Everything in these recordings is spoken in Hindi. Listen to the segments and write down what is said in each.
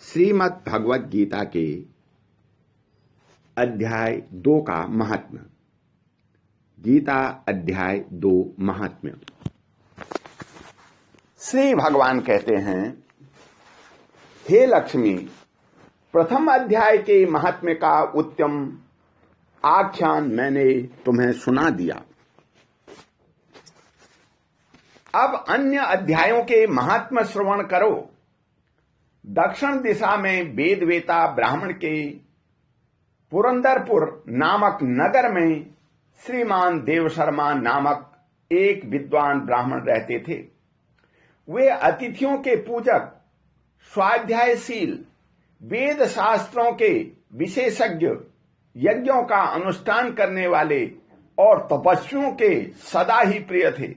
श्रीमद् भगवद गीता के अध्याय 2 का महात्म्य। गीता अध्याय 2 महात्म्य। श्री भगवान कहते हैं, हे लक्ष्मी, प्रथम अध्याय के महात्म्य का उत्तम आख्यान मैंने तुम्हें सुना दिया। अब अन्य अध्यायों के महात्म्य श्रवण करो। दक्षिण दिशा में वेदवेता ब्राह्मण के पुरंदरपुर नामक नगर में श्रीमान देवशर्मा नामक एक विद्वान ब्राह्मण रहते थे। वे अतिथियों के पूजक, स्वाध्यायशील, वेद शास्त्रों के विशेषज्ञ, यज्ञों का अनुष्ठान करने वाले और तपस्वियों के सदा ही प्रिय थे।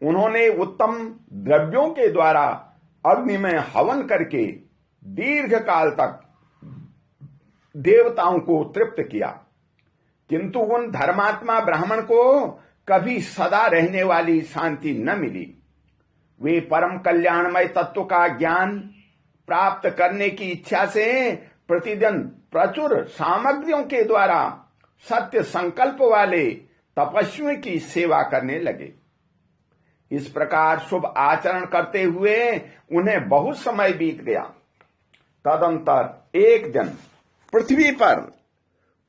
उन्होंने उत्तम द्रव्यों के द्वारा अग्नि में हवन करके दीर्घ काल तक देवताओं को तृप्त किया, किंतु उन धर्मात्मा ब्राह्मण को कभी सदा रहने वाली शांति न मिली। वे परम कल्याणमय तत्व का ज्ञान प्राप्त करने की इच्छा से प्रतिदिन प्रचुर सामग्रियों के द्वारा सत्य संकल्प वाले तपस्वियों की सेवा करने लगे। इस प्रकार शुभ आचरण करते हुए उन्हें बहुत समय बीत गया। तदंतर एक दिन पृथ्वी पर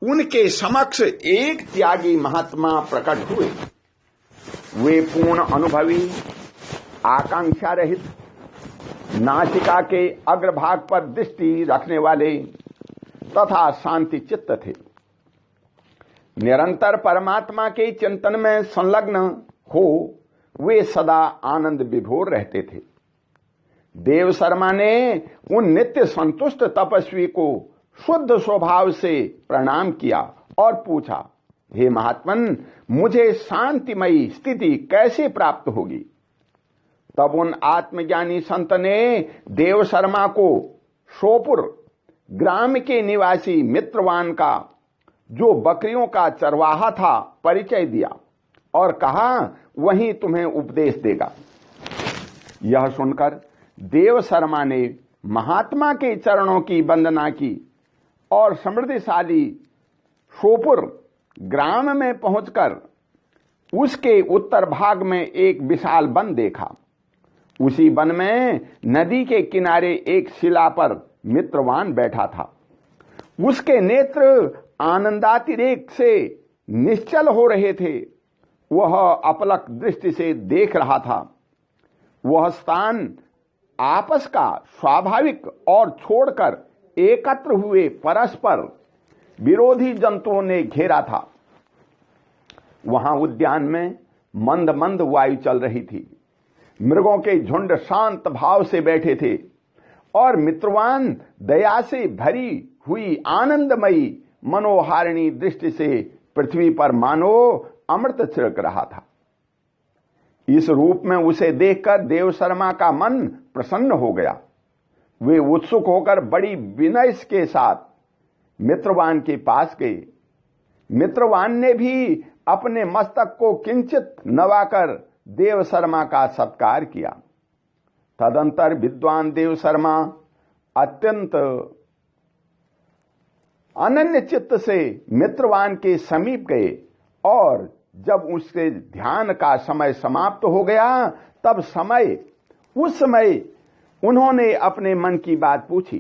उनके समक्ष एक त्यागी महात्मा प्रकट हुए। वे पूर्ण अनुभवी, आकांक्षा रहित, नासिका के अग्रभाग पर दृष्टि रखने वाले तथा शांति चित्त थे। निरंतर परमात्मा के चिंतन में संलग्न हो वे सदा आनंद विभोर रहते थे। देव शर्मा ने उन नित्य संतुष्ट तपस्वी को शुद्ध स्वभाव से प्रणाम किया और पूछा, हे महात्मन, मुझे शांतिमयी स्थिति कैसे प्राप्त होगी? तब उन आत्मज्ञानी संत ने देव शर्मा को शोपुर ग्राम के निवासी मित्रवान का, जो बकरियों का चरवाहा था, परिचय दिया और कहा, वहीं तुम्हें उपदेश देगा। यह सुनकर देव शर्मा ने महात्मा के चरणों की वंदना की और समृद्धिशाली शोपुर ग्राम में पहुंचकर उसके उत्तर भाग में एक विशाल वन देखा। उसी वन में नदी के किनारे एक शिला पर मित्रवान बैठा था। उसके नेत्र आनंदातिरेक से निश्चल हो रहे थे। वह अपलक दृष्टि से देख रहा था। वह स्थान आपस का स्वाभाविक और छोड़कर एकत्र हुए परस्पर विरोधी जंतुओं ने घेरा था। वहां उद्यान में मंद मंद वायु चल रही थी। मृगों के झुंड शांत भाव से बैठे थे और मित्रवान दया से भरी हुई आनंदमयी मनोहारिणी दृष्टि से पृथ्वी पर मानो अमृत छिड़क रहा था। इस रूप में उसे देखकर देव शर्मा का मन प्रसन्न हो गया। वे उत्सुक होकर बड़ी विनय के साथ मित्रवान के पास गए। मित्रवान ने भी अपने मस्तक को किंचित नवाकर देव शर्मा का सत्कार किया। तदंतर विद्वान देव शर्मा अत्यंत अनन्य चित्त से मित्रवान के समीप गए और जब उसके ध्यान का समय समाप्त हो गया, तब उस समय उन्होंने अपने मन की बात पूछी,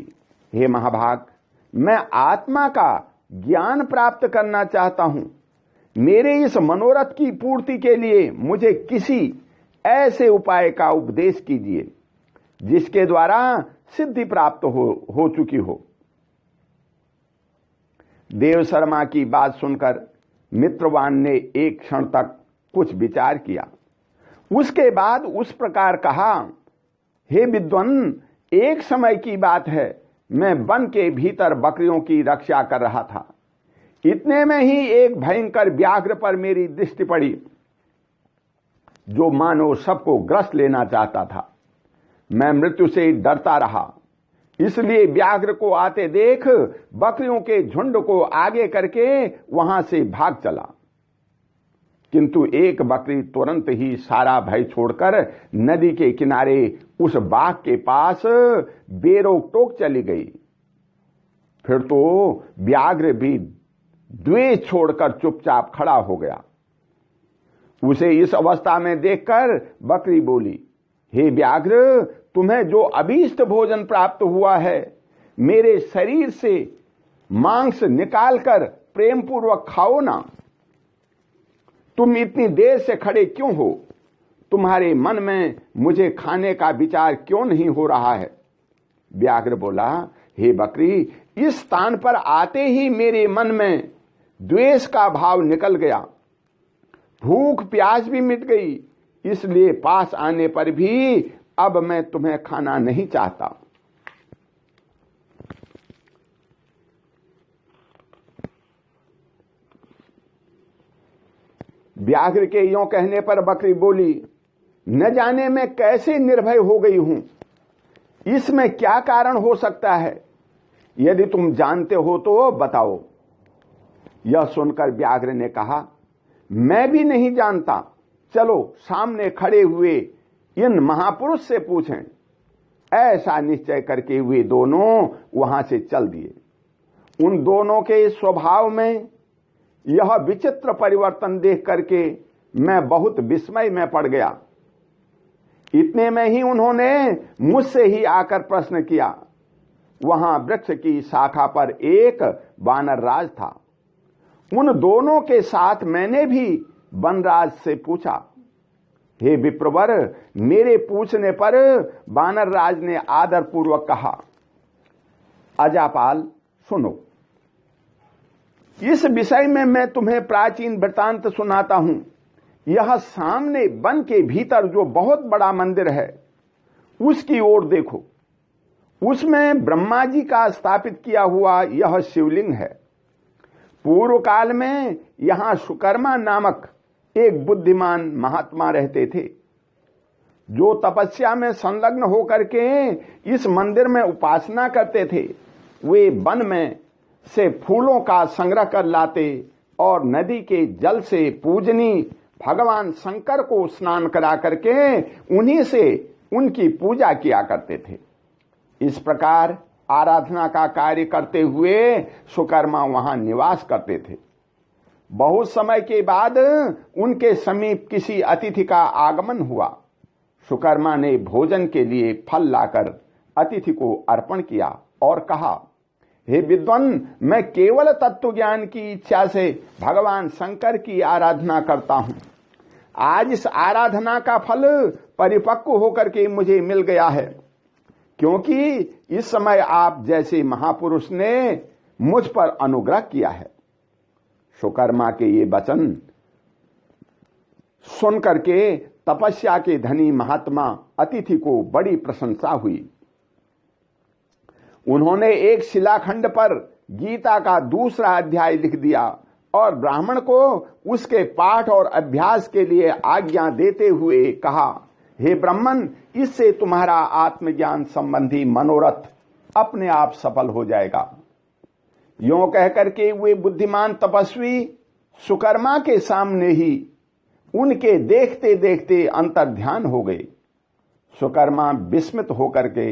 हे महाभाग, मैं आत्मा का ज्ञान प्राप्त करना चाहता हूं। मेरे इस मनोरथ की पूर्ति के लिए मुझे किसी ऐसे उपाय का उपदेश कीजिए जिसके द्वारा सिद्धि प्राप्त हो चुकी हो। देव शर्मा की बात सुनकर मित्रवान ने एक क्षण तक कुछ विचार किया। उसके बाद उस प्रकार कहा, हे विद्वान, एक समय की बात है, मैं वन के भीतर बकरियों की रक्षा कर रहा था। इतने में ही एक भयंकर व्याघ्र पर मेरी दृष्टि पड़ी, जो मानो सबको ग्रस लेना चाहता था। मैं मृत्यु से डरता रहा, इसलिए व्याघ्र को आते देख बकरियों के झुंड को आगे करके वहां से भाग चला। किंतु एक बकरी तुरंत ही सारा भय छोड़कर नदी के किनारे उस बाघ के पास बेरोक टोक चली गई। फिर तो व्याघ्र भी द्वेष छोड़कर चुपचाप खड़ा हो गया। उसे इस अवस्था में देखकर बकरी बोली, हे व्याघ्र, तुम्हें जो अभीष्ट भोजन प्राप्त हुआ है, मेरे शरीर से मांस निकालकर प्रेम पूर्वक खाओ ना। तुम इतनी देर से खड़े क्यों हो? तुम्हारे मन में मुझे खाने का विचार क्यों नहीं हो रहा है? व्याघ्र बोला, हे बकरी, इस स्थान पर आते ही मेरे मन में द्वेष का भाव निकल गया। भूख प्यास भी मिट गई, इसलिए पास आने पर भी अब मैं तुम्हें खाना नहीं चाहता। व्याघ्र के यों कहने पर बकरी बोली, न जाने मैं कैसे निर्भय हो गई हूं, इसमें क्या कारण हो सकता है? यदि तुम जानते हो तो बताओ। यह सुनकर व्याघ्र ने कहा, मैं भी नहीं जानता, चलो सामने खड़े हुए इन महापुरुष से पूछें। ऐसा निश्चय करके वे दोनों वहां से चल दिए। उन दोनों के स्वभाव में यह विचित्र परिवर्तन देख करके मैं बहुत विस्मय में पड़ गया। इतने में ही उन्होंने मुझसे ही आकर प्रश्न किया। वहां वृक्ष की शाखा पर एक वानरराज था। उन दोनों के साथ मैंने भी वनराज से पूछा। हे विप्रवर, मेरे पूछने पर वानरराज ने आदरपूर्वक कहा, अजापाल सुनो, इस विषय में मैं तुम्हें प्राचीन वृत्तांत सुनाता हूं। यह सामने वन के भीतर जो बहुत बड़ा मंदिर है, उसकी ओर देखो। उसमें ब्रह्मा जी का स्थापित किया हुआ यह शिवलिंग है। पूर्व काल में यहां सुकर्मा नामक एक बुद्धिमान महात्मा रहते थे, जो तपस्या में संलग्न होकर के इस मंदिर में उपासना करते थे। वे वन में से फूलों का संग्रह कर लाते और नदी के जल से पूजनी भगवान शंकर को स्नान करा करके उन्हीं से उनकी पूजा किया करते थे। इस प्रकार आराधना का कार्य करते हुए सुकर्मा वहां निवास करते थे। बहुत समय के बाद उनके समीप किसी अतिथि का आगमन हुआ। सुकर्मा ने भोजन के लिए फल लाकर अतिथि को अर्पण किया और कहा, हे विद्वान, मैं केवल तत्व ज्ञान की इच्छा से भगवान शंकर की आराधना करता हूं। आज इस आराधना का फल परिपक्व होकर के मुझे मिल गया है, क्योंकि इस समय आप जैसे महापुरुष ने मुझ पर अनुग्रह किया है। सुकर्मा के ये वचन सुनकर के तपस्या के धनी महात्मा अतिथि को बड़ी प्रशंसा हुई। उन्होंने एक शिलाखंड पर गीता का दूसरा अध्याय लिख दिया और ब्राह्मण को उसके पाठ और अभ्यास के लिए आज्ञा देते हुए कहा, हे ब्राह्मण, इससे तुम्हारा आत्मज्ञान संबंधी मनोरथ अपने आप सफल हो जाएगा। यों कहकर के वे बुद्धिमान तपस्वी सुकर्मा के सामने ही उनके देखते देखते अंतर्ध्यान हो गए। सुकर्मा विस्मित होकर के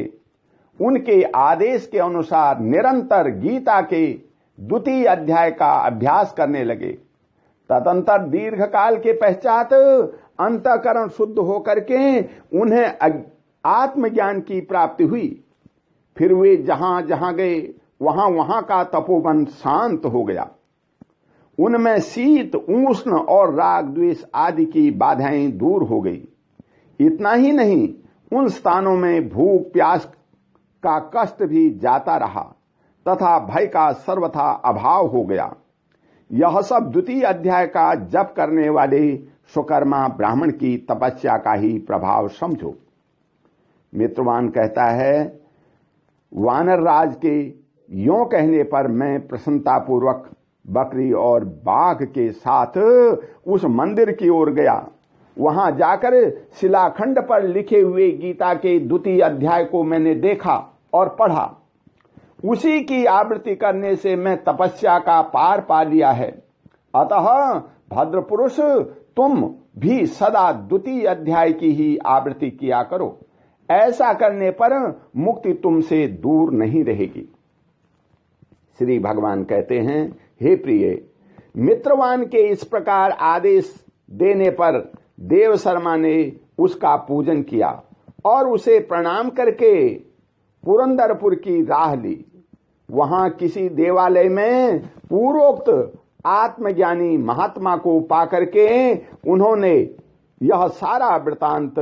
उनके आदेश के अनुसार निरंतर गीता के द्वितीय अध्याय का अभ्यास करने लगे। तदंतर दीर्घ काल के पश्चात अंतःकरण शुद्ध होकर के उन्हें आत्मज्ञान की प्राप्ति हुई। फिर वे जहां जहां गए वहां वहां का तपोवन शांत हो गया। उनमें शीत, उष्ण और राग द्वेष आदि की बाधाएं दूर हो गई। इतना ही नहीं, उन स्थानों में भूख प्यास का कष्ट भी जाता रहा तथा भय का सर्वथा अभाव हो गया। यह सब द्वितीय अध्याय का जप करने वाले सुकर्मा ब्राह्मण की तपस्या का ही प्रभाव समझो। मित्रवान कहता है, वानर राज के यों कहने पर मैं प्रसन्नतापूर्वक बकरी और बाघ के साथ उस मंदिर की ओर गया। वहां जाकर शिलाखंड पर लिखे हुए गीता के द्वितीय अध्याय को मैंने देखा और पढ़ा। उसी की आवृत्ति करने से मैं तपस्या का पार पा लिया है। अतः भद्र पुरुष, तुम भी सदा द्वितीय अध्याय की ही आवृत्ति किया करो। ऐसा करने पर मुक्ति तुमसे दूर नहीं रहेगी। श्री भगवान कहते हैं, हे प्रिय, मित्रवान के इस प्रकार आदेश देने पर देव शर्मा ने उसका पूजन किया और उसे प्रणाम करके पुरंदरपुर की राह ली। वहां किसी देवालय में पूर्वोक्त आत्मज्ञानी महात्मा को पाकर के उन्होंने यह सारा वृतांत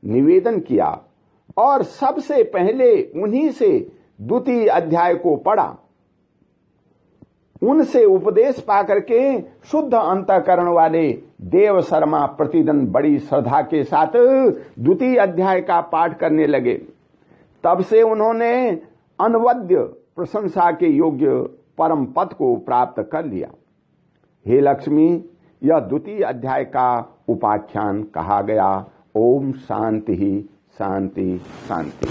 निवेदन किया और सबसे पहले उन्हीं से द्वितीय अध्याय को पढ़ा। उनसे उपदेश पाकर के शुद्ध अंतःकरण वाले देव शर्मा प्रतिदिन बड़ी श्रद्धा के साथ द्वितीय अध्याय का पाठ करने लगे। तब से उन्होंने अनवद्य प्रशंसा के योग्य परम पद को प्राप्त कर लिया। हे लक्ष्मी, यह द्वितीय अध्याय का उपाख्यान कहा गया। ओम शांति शांति शांति।